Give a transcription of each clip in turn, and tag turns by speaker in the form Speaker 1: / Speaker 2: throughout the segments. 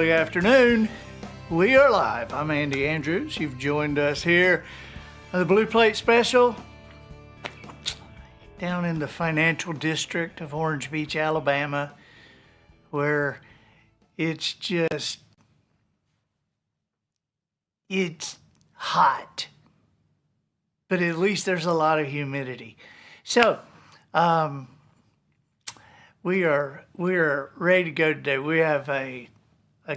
Speaker 1: early afternoon. We are live. I'm Andy Andrews. You've joined us here on the Blue Plate Special down in the financial district of Orange Beach, Alabama, where it's hot, but at least there's a lot of humidity. So, we are ready to go today. We have a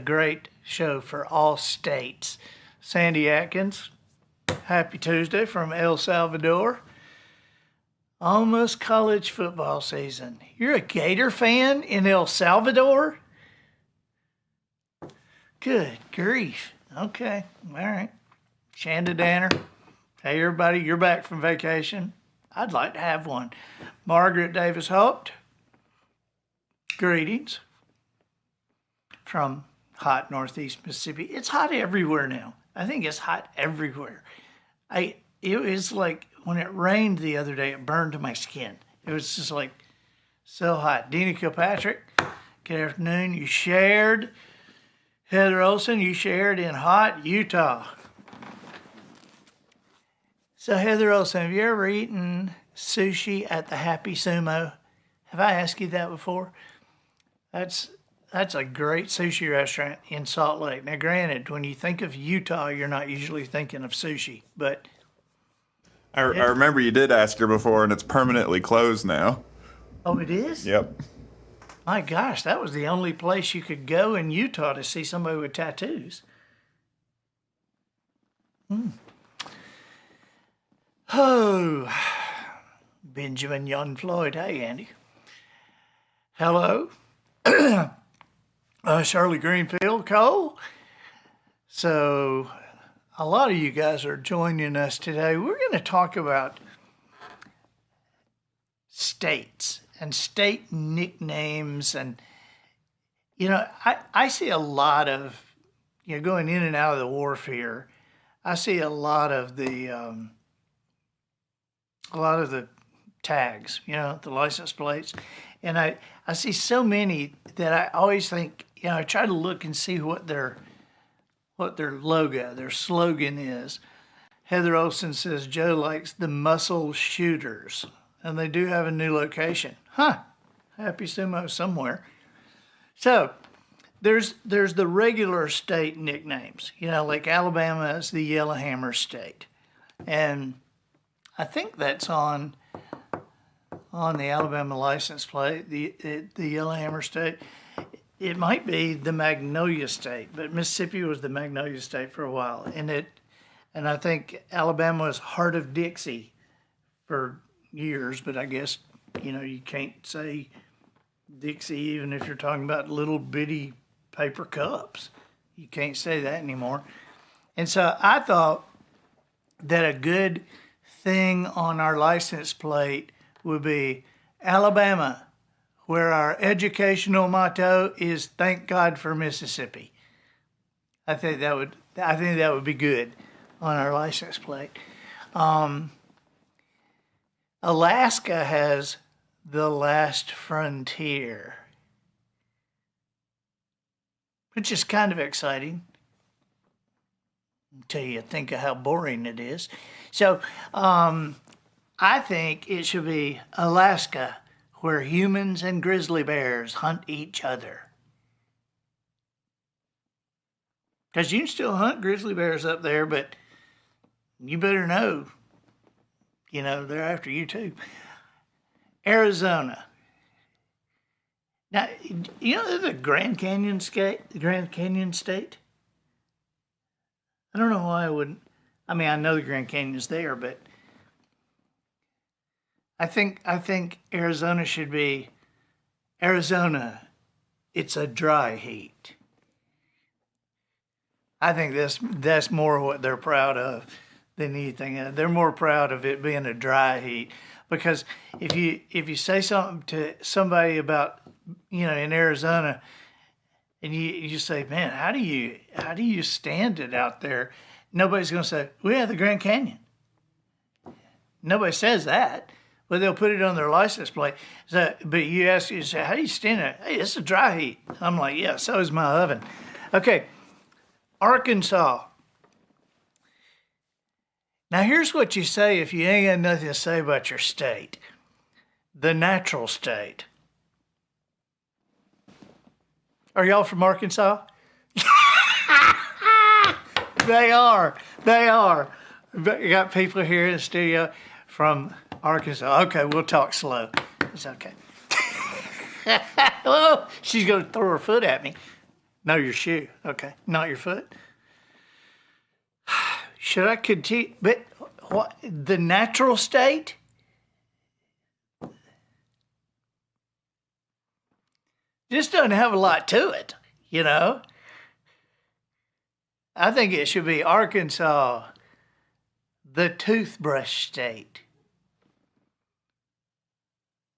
Speaker 1: great show for all states. Sandy Atkins, happy Tuesday from El Salvador. Almost college football season. You're a Gator fan in El Salvador? Good grief. Okay, all right. Shanda Danner. Hey, everybody, you're back from vacation. I'd like to have one. Margaret Davis Holt. Greetings from hot Northeast Mississippi. It's hot everywhere now. I think it's hot everywhere. It was like when it rained the other day, it burned to my skin. It was just like so hot. Dina Kilpatrick, good afternoon. You shared. Heather Olson, you shared in hot Utah. So Heather Olson, have you ever eaten sushi at the Happy Sumo? Have I asked you that before? That's a great sushi restaurant in Salt Lake. Now, granted, when you think of Utah, you're not usually thinking of sushi, but...
Speaker 2: I remember you did ask her before, and it's permanently closed now.
Speaker 1: Oh, it is?
Speaker 2: Yep.
Speaker 1: My gosh, that was the only place you could go in Utah to see somebody with tattoos. Oh, Benjamin Young Floyd. Hey, Andy. Hello. Shirley Greenfield Cole. So a lot of you guys are joining us today. We're going to talk about states and state nicknames. And, you know, I see a lot of, you know, going in and out of the wharf here, I see a lot of the tags, you know, the license plates. And I see so many that I always think, you know, I try to look and see what their logo, their slogan is. Heather Olson says Joe likes the muscle shooters. And they do have a new location. Huh. Happy Sumo somewhere. So there's the regular state nicknames. You know, like Alabama is the Yellowhammer State. And I think that's on the Alabama license plate, the Yellowhammer State. It might be the Magnolia State, but Mississippi was the Magnolia State for a while. And I think Alabama was Heart of Dixie for years, but I guess, you know, you can't say Dixie even if you're talking about little bitty paper cups. You can't say that anymore. And so I thought that a good thing on our license plate would be Alabama, where our educational motto is "Thank God for Mississippi." I think that would be good on our license plate. Alaska has the last frontier, which is kind of exciting until you think of how boring it is. So, I think it should be Alaska, where humans and grizzly bears hunt each other. Because you can still hunt grizzly bears up there, but you better know, you know, they're after you too. Arizona. Now, you know, the Grand Canyon State. I don't know why I wouldn't. I mean, I know the Grand Canyon's there, but I think Arizona should be Arizona. It's a dry heat. I think that's more what they're proud of than anything. They're more proud of it being a dry heat, because if you say something to somebody about, you know, in Arizona, and you say, man, how do you stand it out there? Nobody's going to say, we have the Grand Canyon. Nobody says that. But they'll put it on their license plate. So, but you say, how do you stand it? Hey, it's a dry heat. I'm like, yeah, so is my oven. Okay, Arkansas. Now, here's what you say if you ain't got nothing to say about your state. The natural state. Are y'all from Arkansas? They are. They are. You got people here in the studio from Arkansas. Okay, we'll talk slow. It's okay. Oh, she's going to throw her foot at me. No, your shoe. Okay, not your foot. Should I continue? But what? The natural state? Just doesn't have a lot to it, you know? I think it should be Arkansas, the toothbrush state.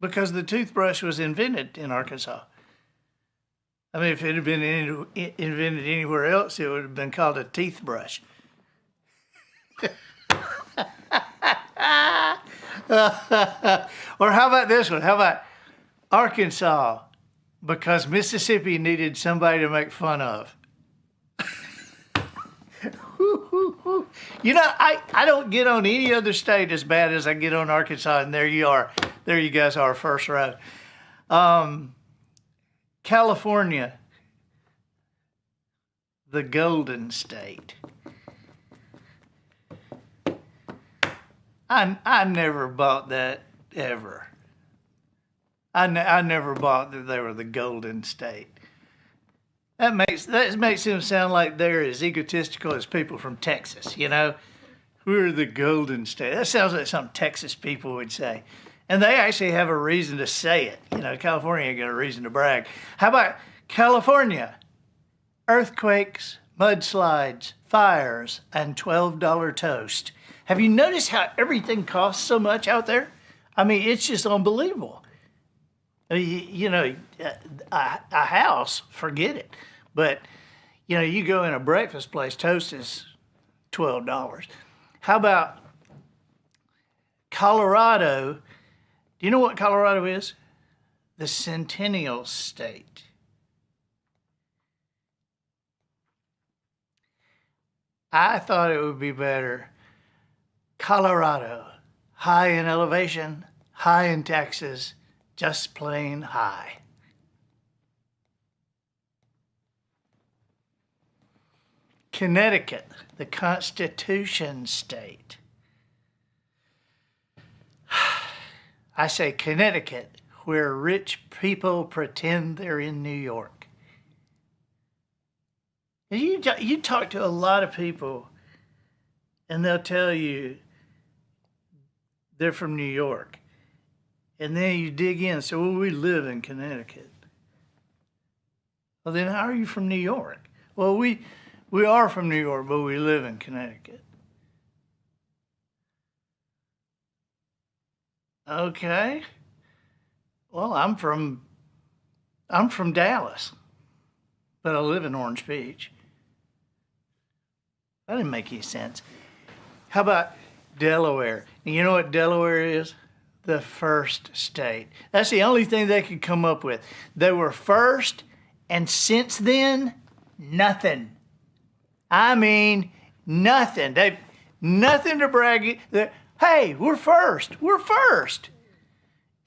Speaker 1: Because the toothbrush was invented in Arkansas. I mean, if it had been invented anywhere else, it would have been called a teeth brush. Or how about this one? How about Arkansas, because Mississippi needed somebody to make fun of. You know, I don't get on any other state as bad as I get on Arkansas, and there you are. There you guys are, first row. California, the Golden State. I never bought that ever. I never bought that they were the Golden State. That makes them sound like they're as egotistical as people from Texas, you know? We're the Golden State. That sounds like something Texas people would say. And they actually have a reason to say it. You know, California ain't got a reason to brag. How about California? Earthquakes, mudslides, fires, and $12 toast. Have you noticed how everything costs so much out there? I mean, it's just unbelievable. You know, a house, forget it. But, you know, you go in a breakfast place, toast is $12. How about Colorado? Do you know what Colorado is? The Centennial State. I thought it would be better. Colorado, high in elevation, high in taxes, just plain high. Connecticut, the Constitution State. I say Connecticut, where rich people pretend they're in New York. And you talk to a lot of people, and they'll tell you they're from New York. And then you dig in and say, well, we live in Connecticut. Well, then how are you from New York? Well, we are from New York, but we live in Connecticut. Okay. Well, I'm from Dallas, but I live in Orange Beach. That didn't make any sense. How about Delaware? And you know what Delaware is? The first state. That's the only thing they could come up with. They were first, and since then, nothing. I mean, nothing. They've nothing to brag. Hey, we're first. We're first.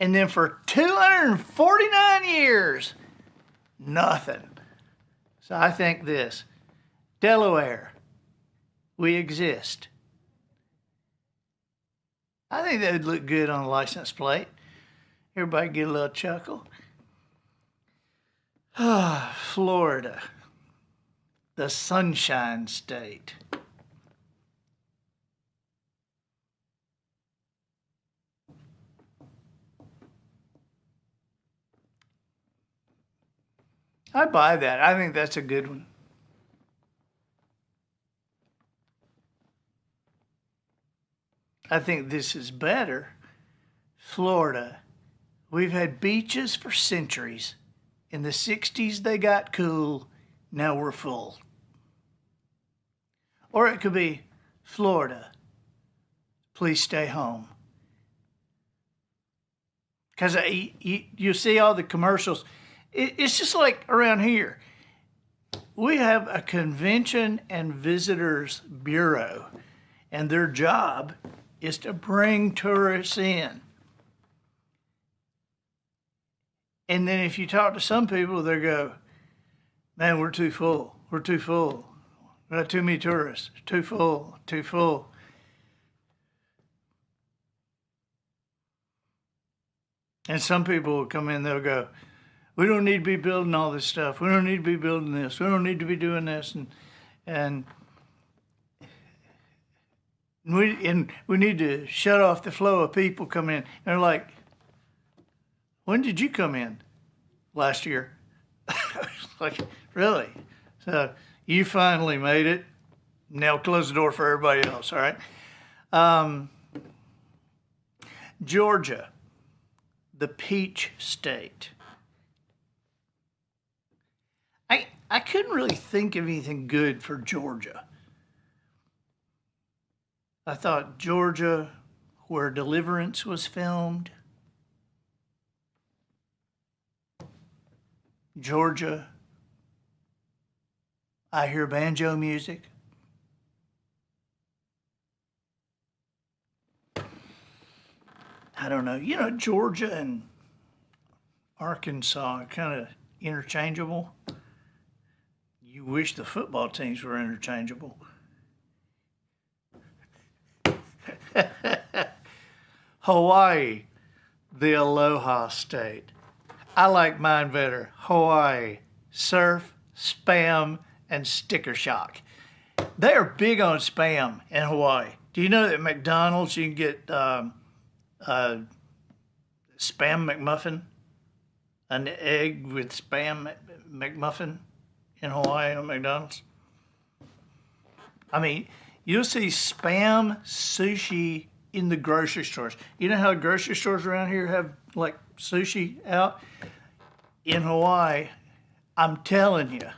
Speaker 1: And then for 249 years, nothing. So I think this. Delaware, we exist. I think that would look good on a license plate. Everybody get a little chuckle. Florida, the Sunshine State. I buy that. I think that's a good one. I think this is better. Florida. We've had beaches for centuries. In the 60s, they got cool. Now we're full. Or it could be Florida. Please stay home. Because you see all the commercials. It's just like around here. We have a convention and visitors bureau, and their job is to bring tourists in. And then if you talk to some people, they go, man, we're too full. We're too full. We got too many tourists. Too full. Too full. And some people will come in, they'll go, we don't need to be building all this stuff. We don't need to be building this. We don't need to be doing this. And we need to shut off the flow of people coming in. And they're like, when did you come in? Last year. Like, really? So you finally made it. Now close the door for everybody else, all right? Georgia, the peach state. I couldn't really think of anything good for Georgia. I thought Georgia, where Deliverance was filmed. Georgia, I hear banjo music. I don't know. You know, Georgia and Arkansas are kind of interchangeable. You wish the football teams were interchangeable. Hawaii, the aloha state. I like mine better. Hawaii, surf, Spam, and sticker shock. They are big on Spam in Hawaii. Do you know that at McDonald's you can get Spam McMuffin? An egg with Spam McMuffin in Hawaii on McDonald's? I mean, you'll see Spam sushi in the grocery stores. You know how grocery stores around here have like sushi out? In Hawaii, I'm telling you,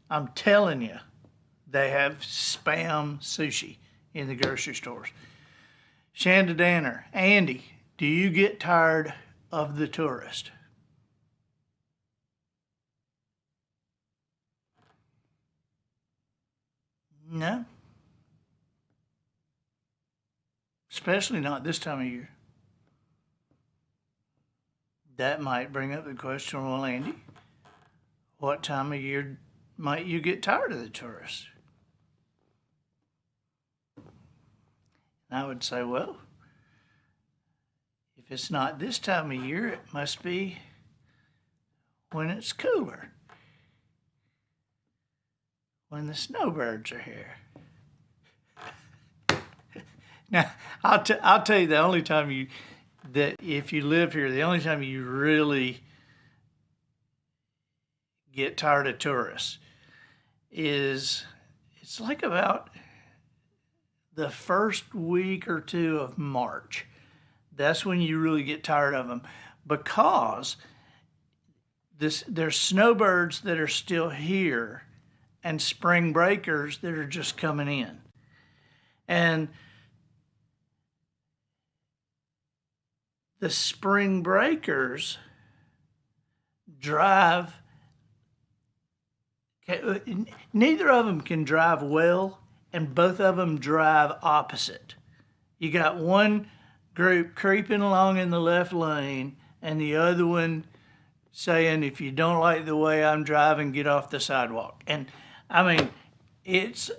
Speaker 1: they have Spam sushi in the grocery stores. Shanda Danner, Andy, do you get tired of the tourist? No. Especially not this time of year. That might bring up the question, well, Andy, what time of year might you get tired of the tourists? And I would say, well, if it's not this time of year, it must be when it's cooler, when the snowbirds are here. Now, I'll tell you the only time that if you live here, the only time you really get tired of tourists is it's like about the first week or two of March. That's when you really get tired of them, because there's snowbirds that are still here and spring breakers that are just coming in. And the spring breakers drive, neither of them can drive well, and both of them drive opposite. You got one group creeping along in the left lane and the other one saying, if you don't like the way I'm driving, get off the sidewalk. And I mean, it's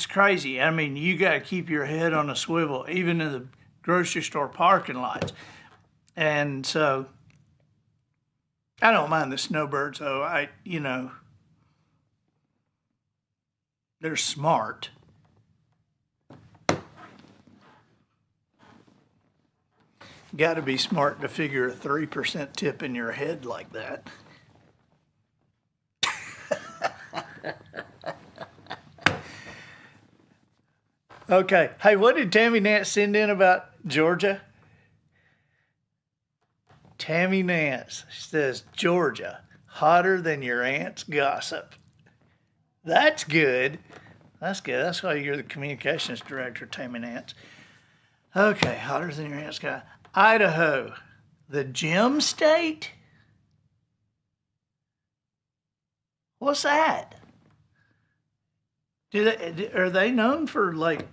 Speaker 1: crazy. I mean, you got to keep your head on a swivel, even in the grocery store parking lots. And so I don't mind the snowbirds, though. They're smart. Got to be smart to figure a 3% tip in your head like that. Okay. Hey, what did Tammy Nance send in about Georgia? Tammy Nance says, Georgia, hotter than your aunt's gossip. That's good. That's good. That's why you're the communications director, Tammy Nance. Okay, hotter than your aunt's gossip. Idaho, the gem state? What's that? Are they known for like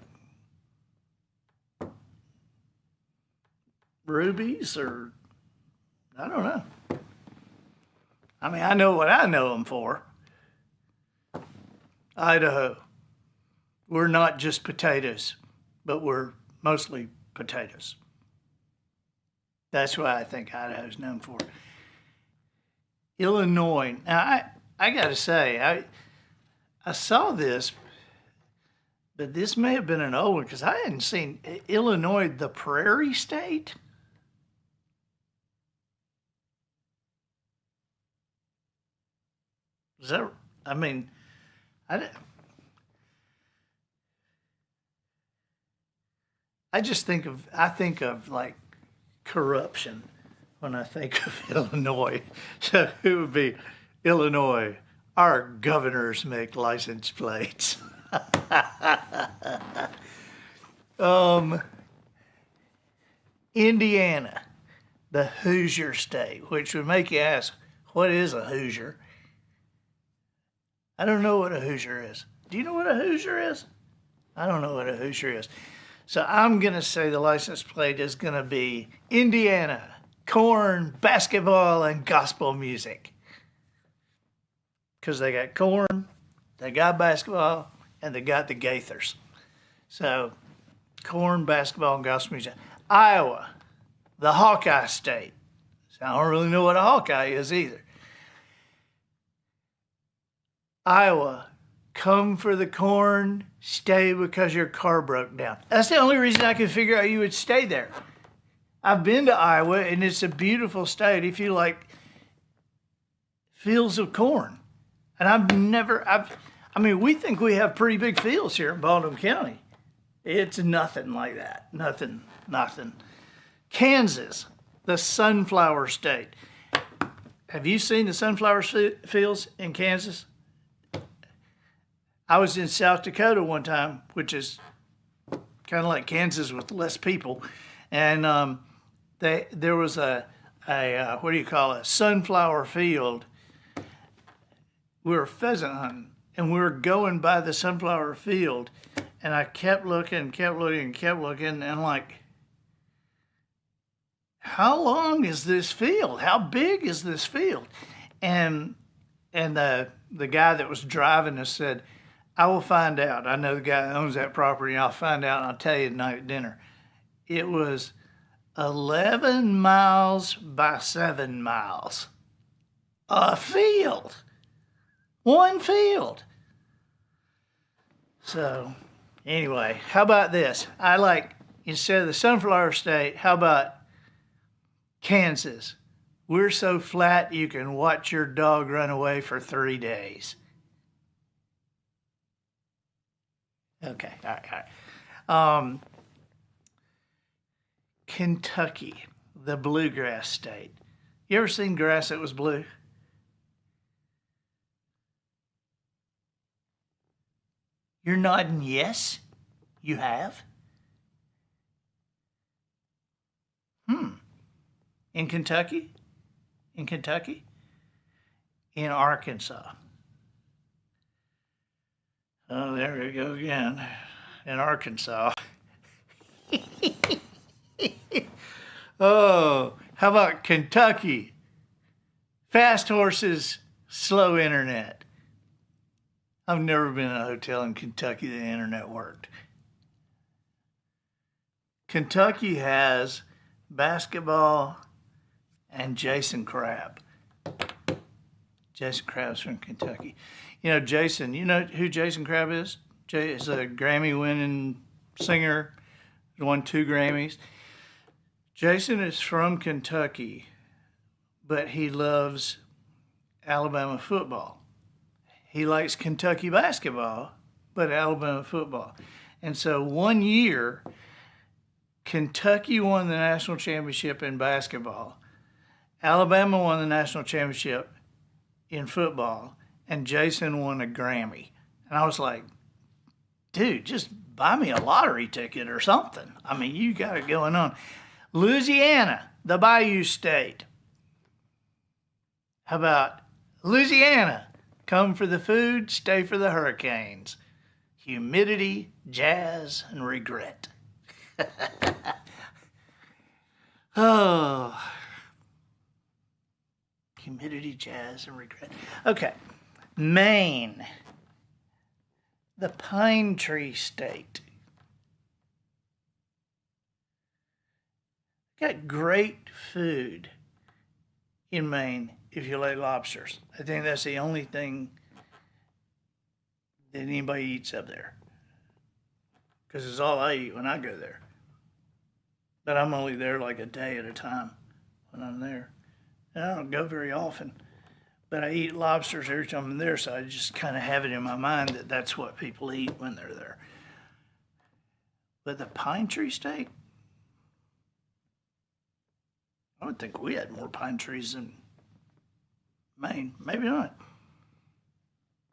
Speaker 1: rubies or I don't know. I mean, I know what I know them for. Idaho. We're not just potatoes, but we're mostly potatoes. That's what I think Idaho's known for. Illinois. Now, I got to say, I saw this, but this may have been an old one because I hadn't seen Illinois, the Prairie State. Is that? I mean, I think of like corruption when I think of Illinois. So it would be Illinois. Our governors make license plates. Indiana, the Hoosier state, which would make you ask, what is a Hoosier? I don't know what a Hoosier is. Do you know what a Hoosier is? I don't know what a Hoosier is. So I'm going to say the license plate is going to be Indiana, corn, basketball, and gospel music. Because they got corn, they got basketball, and they got the Gaithers. So corn, basketball, and gospel music. Iowa, the Hawkeye state. So I don't really know what a Hawkeye is either. Iowa, come for the corn, stay because your car broke down. That's the only reason I could figure out you would stay there. I've been to Iowa, and it's a beautiful state if you like fields of corn. And we think we have pretty big fields here in Baldwin County. It's nothing like that. Nothing. Kansas, the sunflower state. Have you seen the sunflower fields in Kansas? I was in South Dakota one time, which is kind of like Kansas with less people, and there was a sunflower field. We were pheasant hunting, and we were going by the sunflower field, and I kept looking, and like, how long is this field? How big is this field? And the guy that was driving us said, I will find out. I know the guy that owns that property, and I'll find out, and I'll tell you tonight at dinner. It was 11 miles by 7 miles. A field. One field. So, anyway, how about this? Instead of the sunflower state, how about Kansas? We're so flat you can watch your dog run away for 3 days. Okay, all right. Kentucky, the bluegrass state. You ever seen grass that was blue? You're nodding yes? You have? In Kentucky? In Arkansas. Oh, there we go again. In Arkansas. Oh, how about Kentucky? Fast horses, slow internet. I've never been in a hotel in Kentucky that the internet worked. Kentucky has basketball and Jason Crabb. Jason Crabb's from Kentucky. You know who Jason Crabb is? Jay is a Grammy-winning singer. He won 2 Grammys. Jason is from Kentucky, but he loves Alabama football. He likes Kentucky basketball, but Alabama football. And so one year, Kentucky won the national championship in basketball. Alabama won the national championship in football, and Jason won a Grammy. And I was like, dude, just buy me a lottery ticket or something. I mean, you got it going on. Louisiana, the Bayou State. How about Louisiana? Come for the food, stay for the hurricanes. humidity, jazz, and regret. Oh, humidity, jazz, and regret. Okay, Maine, the pine tree state. Got great food in Maine if you like lobsters. I think that's the only thing that anybody eats up there, because it's all I eat when I go there. But I'm only there like a day at a time when I'm there. And I don't go very often, but I eat lobsters every time I'm there, so I just kind of have it in my mind that that's what people eat when they're there. But the pine tree state? I would think we had more pine trees than Maine. Maybe not.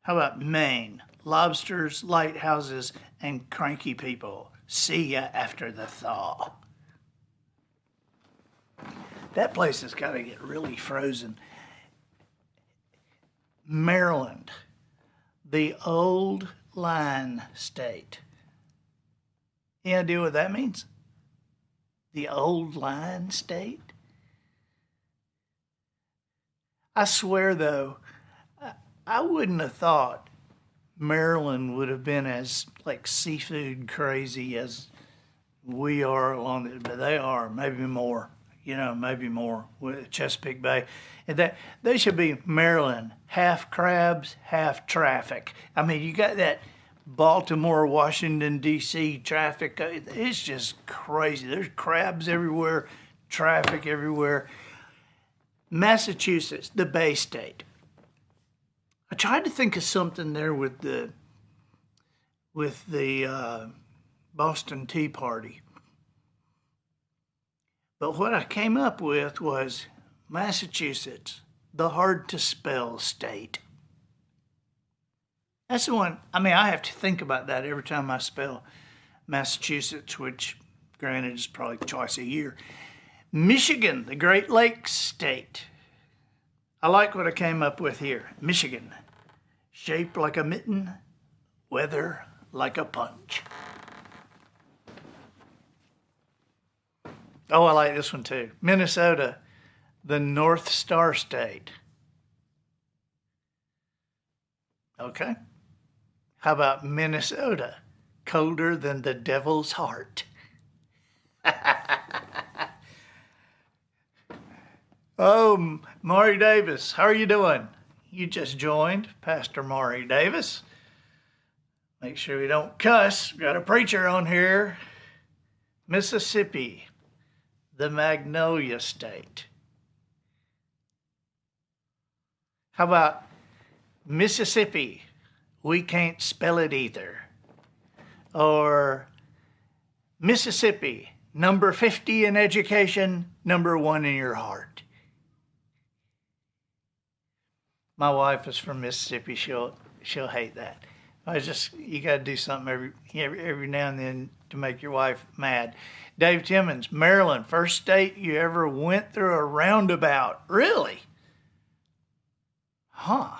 Speaker 1: How about Maine? Lobsters, lighthouses, and cranky people. See ya after the thaw. That place has got to get really frozen. Maryland, the old line state. Any idea what that means? The old line state? I swear, though, I wouldn't have thought Maryland would have been as like seafood crazy as we are along it, but they are, maybe more. Maybe more with Chesapeake Bay. And that they should be Maryland, half crabs, half traffic. I mean, you got that Baltimore, Washington, D.C. traffic. It's just crazy. There's crabs everywhere, traffic everywhere. Massachusetts, the Bay State. I tried to think of something there with the Boston Tea Party. But what I came up with was Massachusetts, the hard-to-spell state. That's the one. I mean, I have to think about that every time I spell Massachusetts, which, granted, is probably twice a year. Michigan, the Great Lakes state. I like what I came up with here. Michigan, shaped like a mitten, weather like a punch. Oh, I like this one too. Minnesota, the North Star State. Okay. How about Minnesota? Colder than the devil's heart. Oh, Maury Davis, how are you doing? You just joined Pastor Maury Davis. Make sure we don't cuss. We've got a preacher on here. Mississippi, the Magnolia State. How about Mississippi? We can't spell it either. Or Mississippi, number 50 in education, number 1 in your heart. My wife is from Mississippi. She'll hate that. You got to do something every now and then to make your wife mad. Dave Timmons, Maryland, first state you ever went through a roundabout. Really? Huh.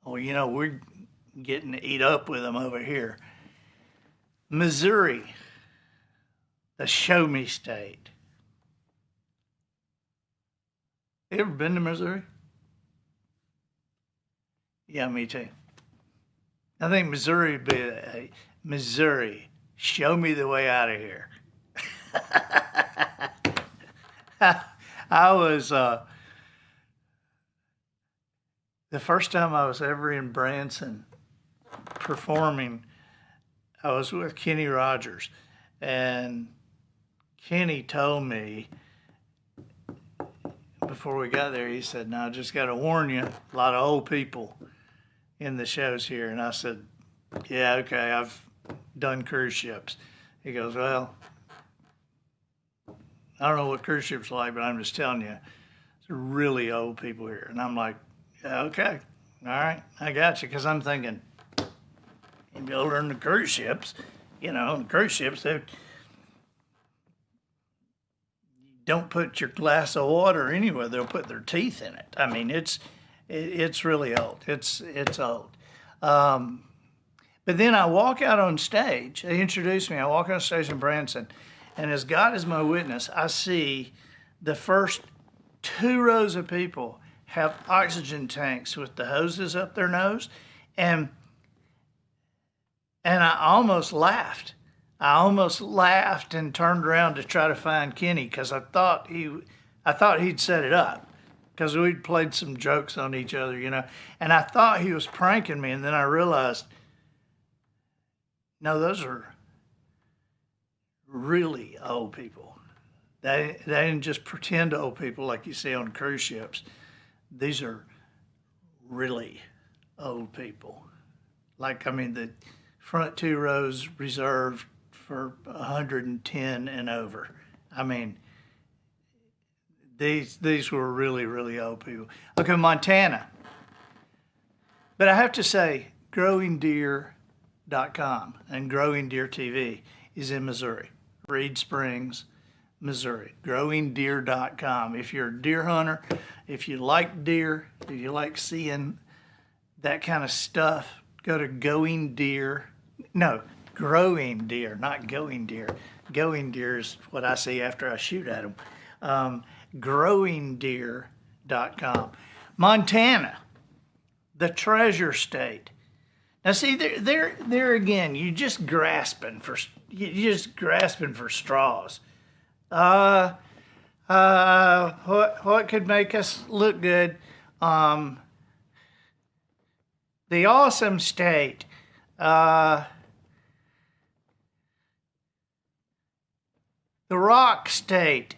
Speaker 1: Well, we're getting to eat up with them over here. Missouri, the show me state. You ever been to Missouri? Yeah, me too. I think Missouri would be Missouri, show me the way out of here. I was, the first time I was ever in Branson performing, I was with Kenny Rogers, and Kenny told me before we got there, he said, "Now I just got to warn you, a lot of old people in the shows here." And I said, "Yeah, okay, I've done cruise ships." He goes, "Well, I don't know what cruise ships are like, but I'm just telling you, there's really old people here." And I'm like, "Yeah, okay, all right, I got you," because I'm thinking, you'd be older than the cruise ships. The cruise ships, they don't put your glass of water anywhere. They'll put their teeth in it. I mean, it's really old. It's old. But then I walk out on stage. They introduce me. I walk on stage in Branson, and as God is my witness, I see the first 2 rows of people have oxygen tanks with the hoses up their nose, and I almost laughed. I almost laughed and turned around to try to find Kenny because I thought he'd set it up because we'd played some jokes on each other, and I thought he was pranking me, and then I realized, no, those are really old people. They didn't just pretend old people like you see on cruise ships. These are really old people. The front 2 rows reserved for 110 and over. These were really, really old people. Okay, Montana. But I have to say, growingdeer.com and Growing Deer TV is in Missouri. Reed Springs, Missouri. growingdeer.com. If you're a deer hunter, if you like deer, if you like seeing that kind of stuff, go to Growing Deer, not Going Deer. Going Deer is what I see after I shoot at them. Growingdeer.com. Montana, the treasure state. Now see, there again, you're just grasping for straws. What could make us look good? The awesome state. The rock state.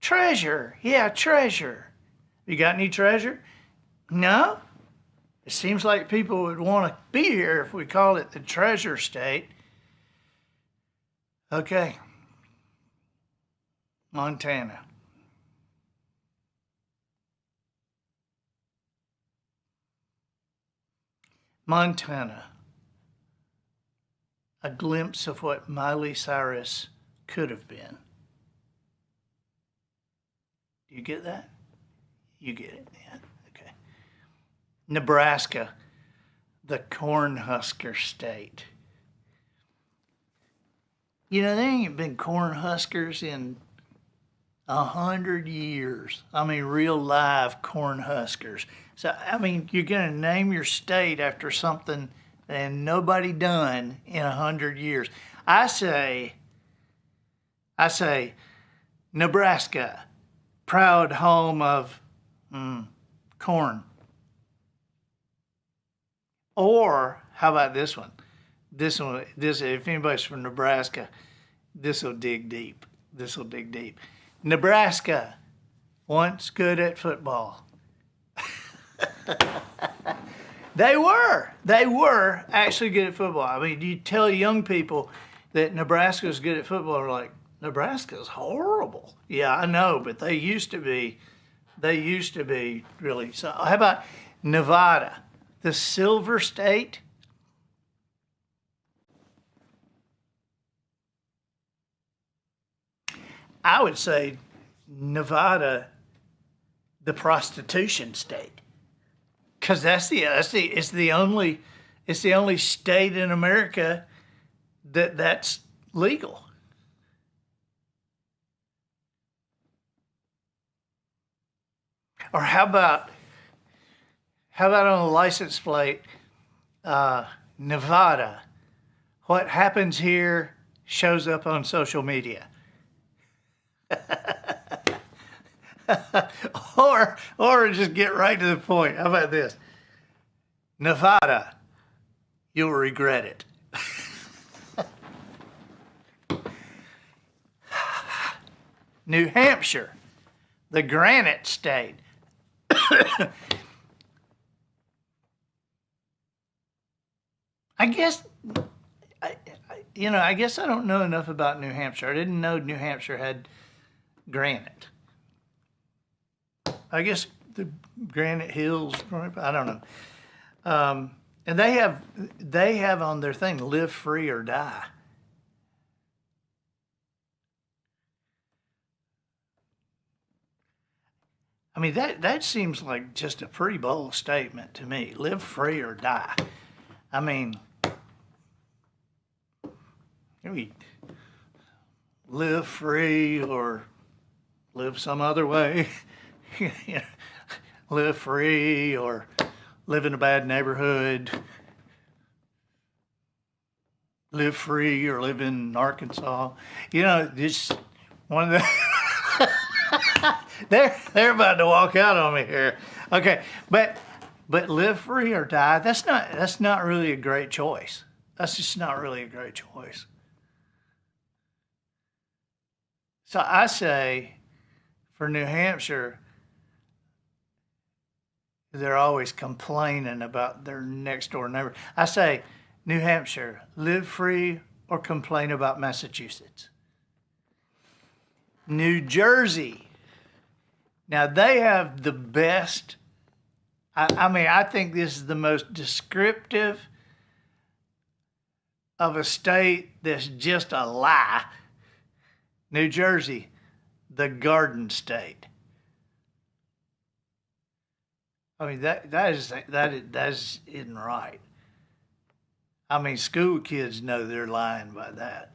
Speaker 1: Treasure. Yeah, treasure. You got any treasure? No? It seems like people would want to be here if we call it the treasure state. Okay. Montana. Montana. A glimpse of what Miley Cyrus could have been. Do you get that? You get it, yeah. Okay. Nebraska, the Cornhusker state. There ain't been Cornhuskers in 100 years. Real live Cornhuskers. So, you're going to name your state after something that nobody done in 100 years. I say, Nebraska, proud home of corn. Or how about this one? This, if anybody's from Nebraska, this will dig deep. Nebraska, once good at football. They were actually good at football. You tell young people that Nebraska's good at football, they're like, Nebraska's horrible. Yeah, I know, but they used to be really. So how about Nevada, the Silver State? I would say Nevada, the prostitution state, because it's the only state in America that's legal. Or how about on the license plate, Nevada? What happens here shows up on social media. or just get right to the point. How about this? Nevada, you'll regret it. New Hampshire, the Granite State. I guess I don't know enough about New Hampshire. I didn't know New Hampshire had granite. I guess the granite hills, I don't know. And they have on their thing, live free or die. That seems like just a pretty bold statement to me. Live free or die. Maybe live free or live some other way. You know, live free or live in a bad neighborhood. Live free or live in Arkansas. You know, just one of the they're about to walk out on me here. Okay, but live free or die, that's not really a great choice. That's just not really a great choice. So I say for New Hampshire, they're always complaining about their next door neighbor. I say, New Hampshire, live free or complain about Massachusetts. New Jersey, now they have the best, I mean, I think this is the most descriptive of a state that's just a lie. New Jersey, the Garden State. I mean, that isn't right. I mean, school kids know they're lying by that.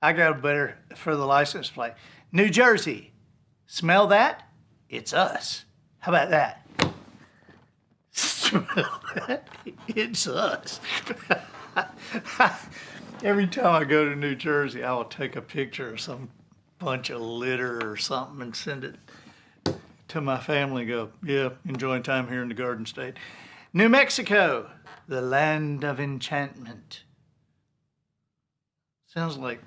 Speaker 1: I got a better for the license plate. New Jersey, smell that? It's us. How about that? Smell that? It's us. Every time I go to New Jersey, I will take a picture of some bunch of litter or something and send it to my family and go, yeah, enjoying time here in the Garden State. New Mexico, the land of enchantment. Sounds like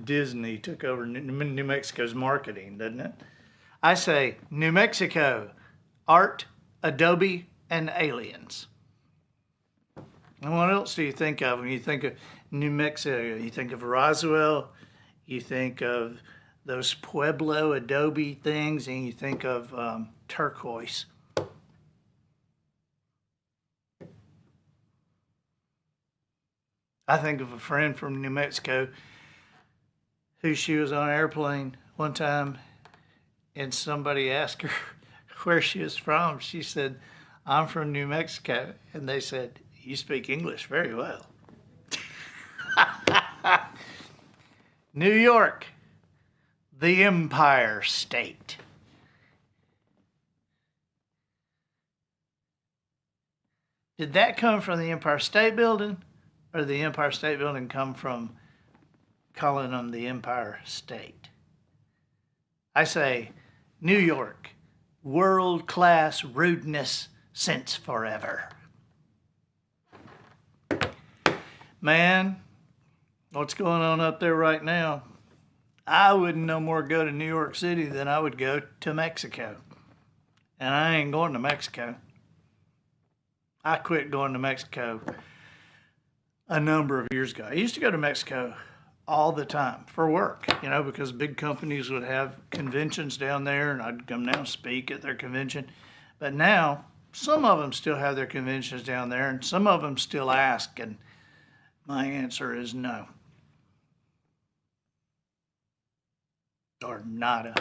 Speaker 1: Disney took over New Mexico's marketing, doesn't it? I say New Mexico, art, Adobe, and aliens. And what else do you think of when you think of New Mexico? You think of Roswell, you think of those Pueblo Adobe things, and you think of turquoise. I think of a friend from New Mexico who she was on an airplane one time and somebody asked her where she was from. She said, I'm from New Mexico. And they said, you speak English very well. New York, the Empire State. Did that come from the Empire State Building, or the Empire State Building come from calling them the Empire State? I say, New York, world-class rudeness since forever. Man, what's going on up there right now? I wouldn't no more go to New York City than I would go to Mexico. And I ain't going to Mexico. I quit going to Mexico a number of years ago. I used to go to Mexico all the time for work, you know, because big companies would have conventions down there and I'd come down and speak at their convention. But now, some of them still have their conventions down there and some of them still ask, and my answer is no. Or nada.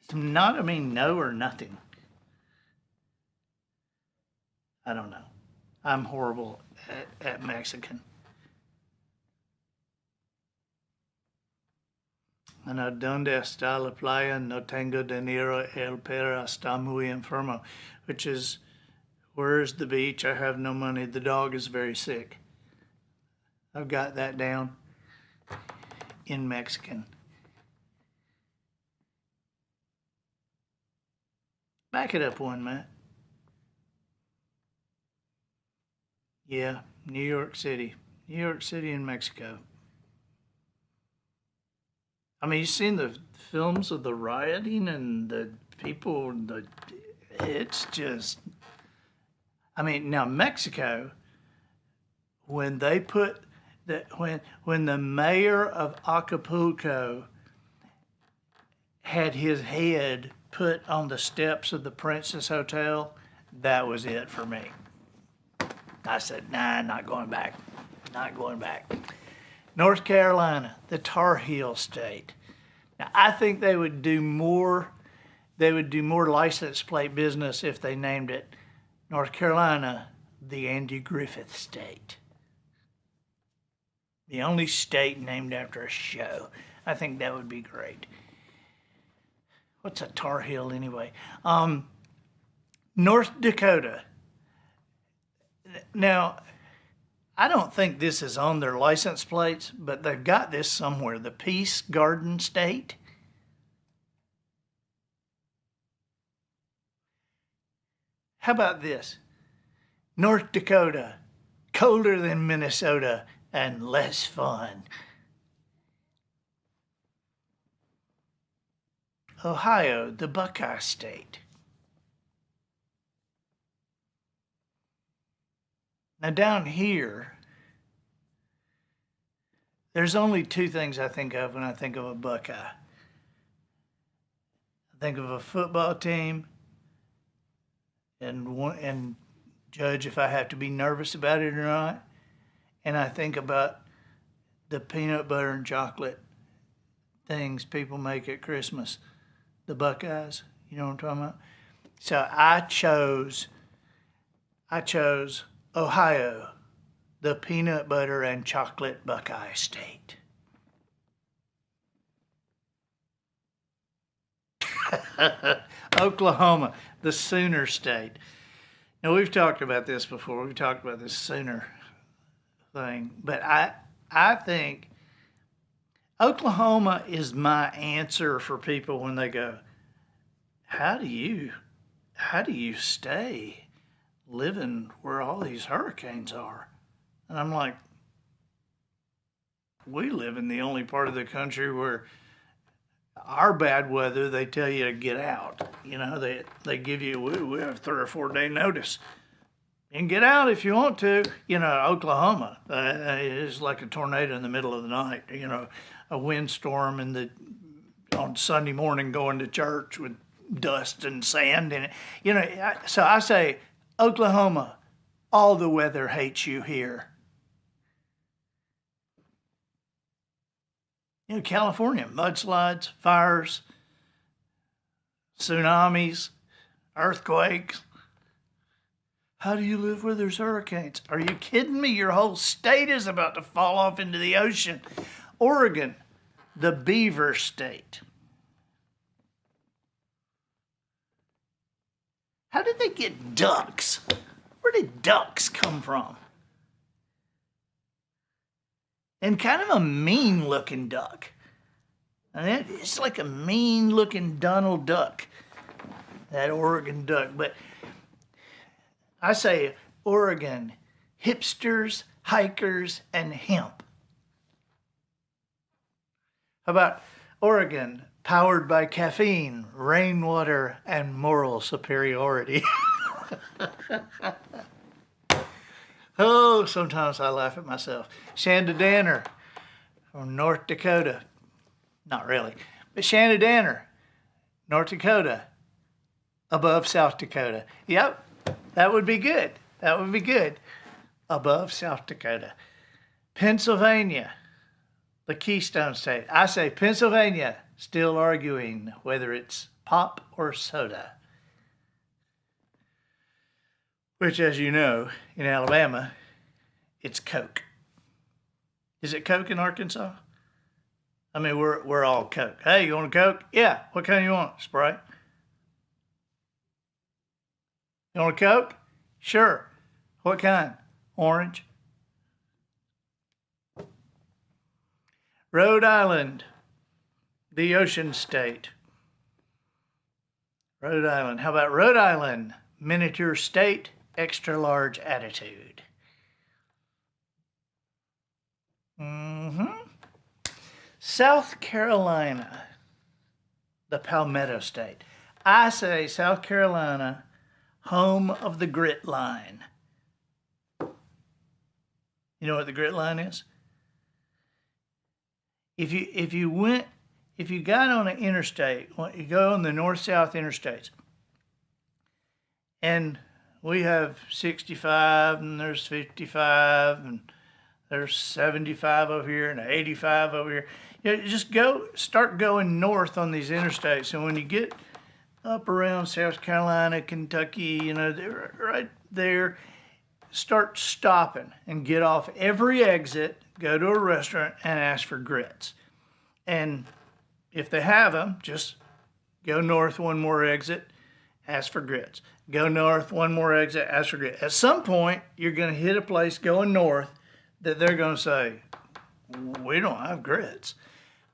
Speaker 1: Does nada mean no or nothing? I don't know. I'm horrible at Mexican. And a donde está la playa? No tengo dinero, el perro está muy enfermo, which is, where's the beach? I have no money. The dog is very sick. I've got that down in Mexican. Back it up one, Matt. Yeah, New York City. New York City and Mexico. I mean, you've seen the films of the rioting and the people, it's just, I mean, now Mexico, when they put, when the mayor of Acapulco had his head put on the steps of the Princess Hotel, that was it for me. I said, nah, not going back. Not going back. North Carolina, the Tar Heel State. Now, I think they would do more license plate business if they named it North Carolina, the Andy Griffith State. The only state named after a show. I think that would be great. What's a Tar Heel anyway? North Dakota. Now, I don't think this is on their license plates, but they've got this somewhere. The Peace Garden State. How about this? North Dakota, colder than Minnesota and less fun. Ohio, the Buckeye State. Now down here, there's only two things I think of when I think of a Buckeye. I think of a football team and judge if I have to be nervous about it or not. And I think about the peanut butter and chocolate things people make at Christmas. The Buckeyes, you know what I'm talking about? So I chose Ohio, the peanut butter and chocolate Buckeye State. Oklahoma, the Sooner State. Now, we've talked about this before. We've talked about this Sooner thing. But I think Oklahoma is my answer for people when they go, how do you stay living where all these hurricanes are? And I'm like, we live in the only part of the country where our bad weather, they tell you to get out. You know, they give you, we have 3 or 4 day notice. You can get out if you want to. You know, Oklahoma is like a tornado in the middle of the night. You know, a windstorm on Sunday morning going to church with dust and sand in it. You know, so I say, Oklahoma, all the weather hates you here. You know, California, mudslides, fires, tsunamis, earthquakes. How do you live where there's hurricanes? Are you kidding me? Your whole state is about to fall off into the ocean. Oregon, the Beaver State. How did they get ducks? Where did ducks come from? And kind of a mean-looking duck. And it's like a mean-looking Donald Duck, that Oregon duck. But I say Oregon, hipsters, hikers, and hemp. How about Oregon, powered by caffeine, rainwater, and moral superiority? Oh, sometimes I laugh at myself. Shandadanner from North Dakota. Not really, but Shandadanner, North Dakota, above South Dakota. Yep, that would be good. That would be good. Above South Dakota. Pennsylvania, the Keystone State. I say Pennsylvania, still arguing whether it's pop or soda. Which, as you know, in Alabama, it's Coke. Is it Coke in Arkansas? I mean, we're all Coke. Hey, you want a Coke? Yeah. What kind you want? Sprite? You want a Coke? Sure. What kind? Orange? Rhode Island, the Ocean State. Rhode Island. How about Rhode Island, miniature state, extra large attitude? South Carolina, the Palmetto State. I say South Carolina, home of the grit line. You know what the grit line is? If you got on an interstate, you go on the north-south interstates, and we have 65, and there's 55, and there's 75 over here, and 85 over here. You know, just start going north on these interstates, and when you get up around South Carolina, Kentucky, you know, they're right there, start stopping and get off every exit, go to a restaurant and ask for grits. And if they have them, just go north one more exit, ask for grits. Go north one more exit, ask for grits. At some point, you're going to hit a place going north that they're going to say, we don't have grits.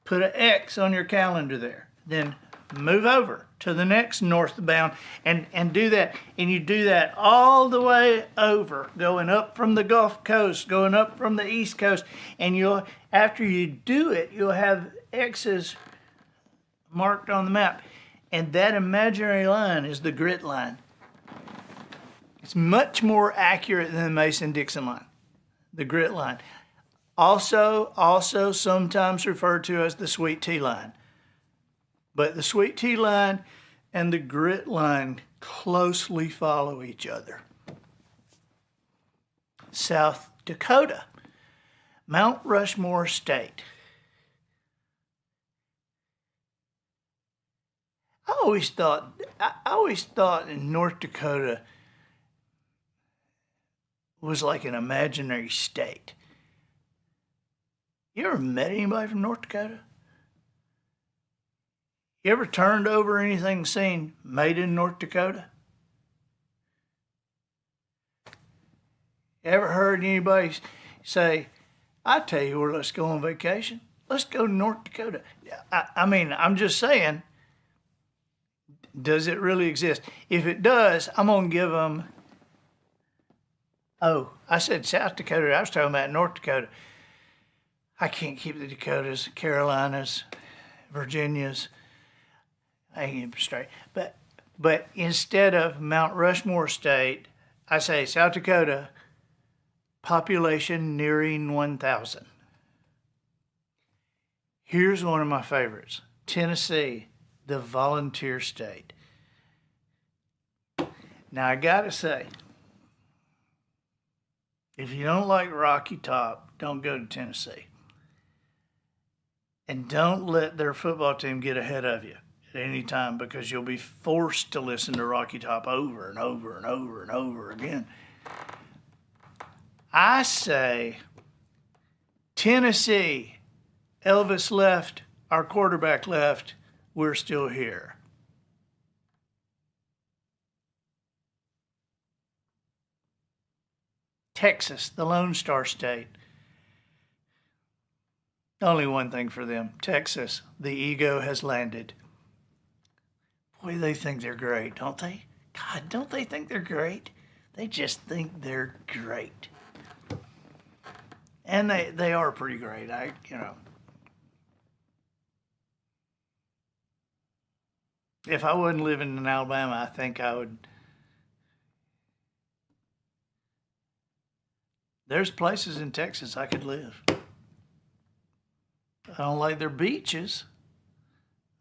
Speaker 1: Put an X on your calendar there. Then move over to the next northbound and do that. And you do that all the way over, going up from the Gulf Coast, going up from the East Coast. And you'll, after you do it, you'll have X's marked on the map. And that imaginary line is the grit line. It's much more accurate than the Mason-Dixon line, the grit line. Also sometimes referred to as the sweet tea line. But the sweet tea line and the grit line closely follow each other. South Dakota, Mount Rushmore State. I always thought in North Dakota was like an imaginary state. You ever met anybody from North Dakota? You ever turned over anything seen made in North Dakota? You ever heard anybody say, I tell you where, let's go on vacation. Let's go to North Dakota. I mean, I'm just saying, does it really exist? If it does, I'm going to give them, I said South Dakota. I was talking about North Dakota. I can't keep the Dakotas, Carolinas, Virginias. I ain't keep them straight. But instead of Mount Rushmore State, I say South Dakota, population nearing 1,000. Here's one of my favorites. Tennessee, the volunteer state. Now I gotta say, if you don't like Rocky Top, don't go to Tennessee. And don't let their football team get ahead of you at any time, because you'll be forced to listen to Rocky Top over and over and over and over again. I say, Tennessee, Elvis left, our quarterback left, we're still here. Texas, the Lone Star State. Only one thing for them. Texas, the ego has landed. Boy, they think they're great, don't they? God, don't they think they're great? They just think they're great. And they are pretty great. If I wasn't living in Alabama, I think I would. There's places in Texas I could live. I don't like their beaches.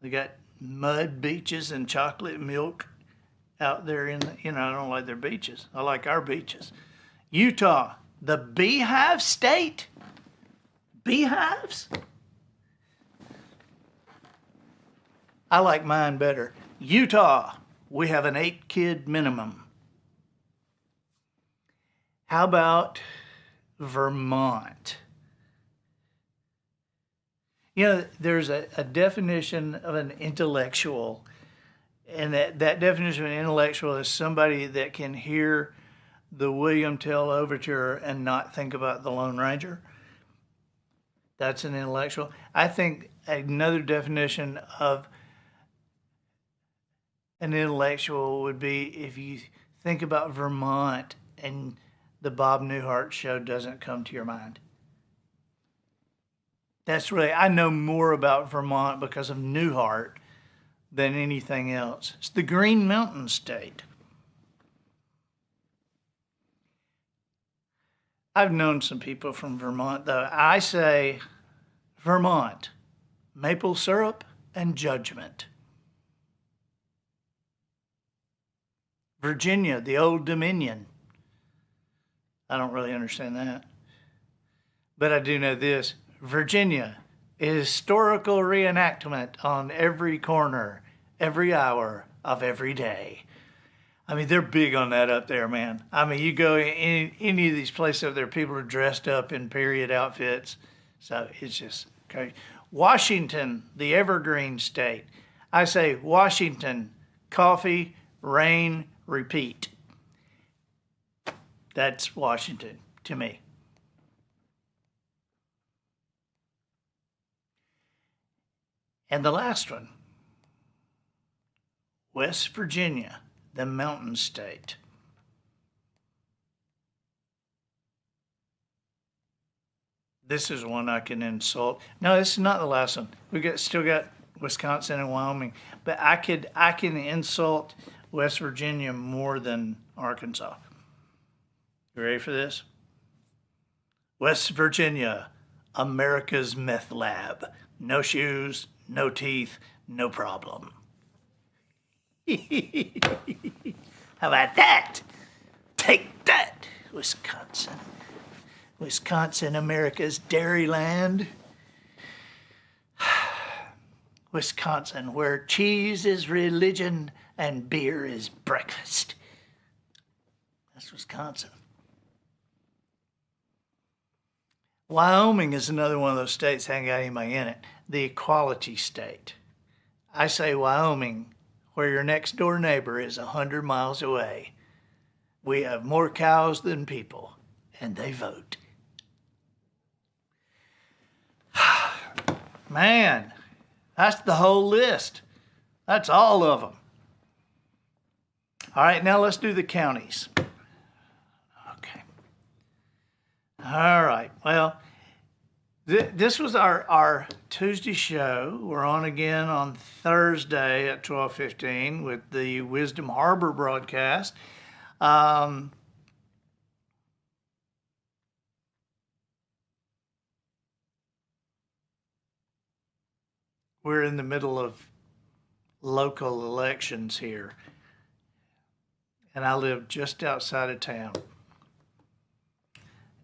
Speaker 1: They got mud beaches and chocolate milk out there in the, I don't like their beaches. I like our beaches. Utah, the beehive state. Beehives? I like mine better. Utah, we have an 8-kid minimum. How about Vermont? There's a definition of an intellectual, and that definition of an intellectual is somebody that can hear the William Tell Overture and not think about the Lone Ranger. That's an intellectual. I think another definition of an intellectual would be if you think about Vermont and the Bob Newhart show doesn't come to your mind. That's really, I know more about Vermont because of Newhart than anything else. It's the Green Mountain State. I've known some people from Vermont, though. I say Vermont, maple syrup and judgment. Virginia, the Old Dominion. I don't really understand that. But I do know this. Virginia, a historical reenactment on every corner, every hour of every day. I mean, they're big on that up there, man. I mean, you go in any of these places up there, people are dressed up in period outfits. So it's just okay. Washington, the evergreen state. I say Washington, coffee, rain, repeat. That's Washington to me. And the last one, West Virginia, the mountain state. This is one I can insult. No, this is not the last one. Still got Wisconsin and Wyoming, but I can insult West Virginia more than Arkansas. You ready for this? West Virginia, America's meth lab. No shoes, no teeth, no problem. How about that? Take that, Wisconsin. Wisconsin, America's dairyland. Wisconsin, where cheese is religion and beer is breakfast. That's Wisconsin. Wyoming is another one of those states that ain't got anybody in it. The equality state. I say Wyoming, where your next door neighbor is 100 miles away. We have more cows than people, and they vote. Man, that's the whole list. That's all of them. All right, now let's do the counties. Okay. All right, well, this was our Tuesday show. We're on again on Thursday at 12:15 with the Wisdom Harbor broadcast. We're in the middle of local elections here, and I live just outside of town.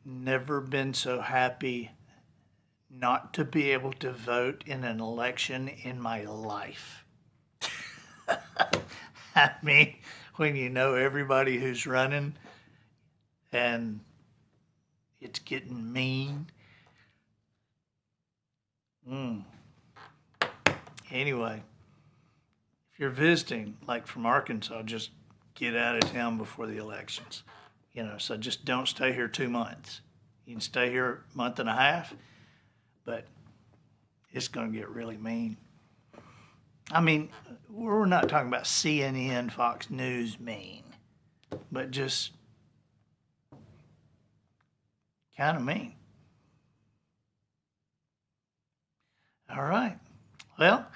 Speaker 1: Never been so happy not to be able to vote in an election in my life. I mean, when you know everybody who's running and it's getting mean. Anyway, if you're visiting, like from Arkansas, just get out of town before the elections. So just don't stay here 2 months. You can stay here a month and a half, but it's going to get really mean. I mean, we're not talking about CNN, Fox News mean, but just kind of mean. All right. Well,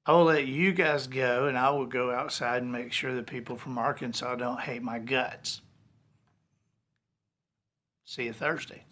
Speaker 1: I will let you guys go, and I will go outside and make sure that people from Arkansas don't hate my guts. See you Thursday.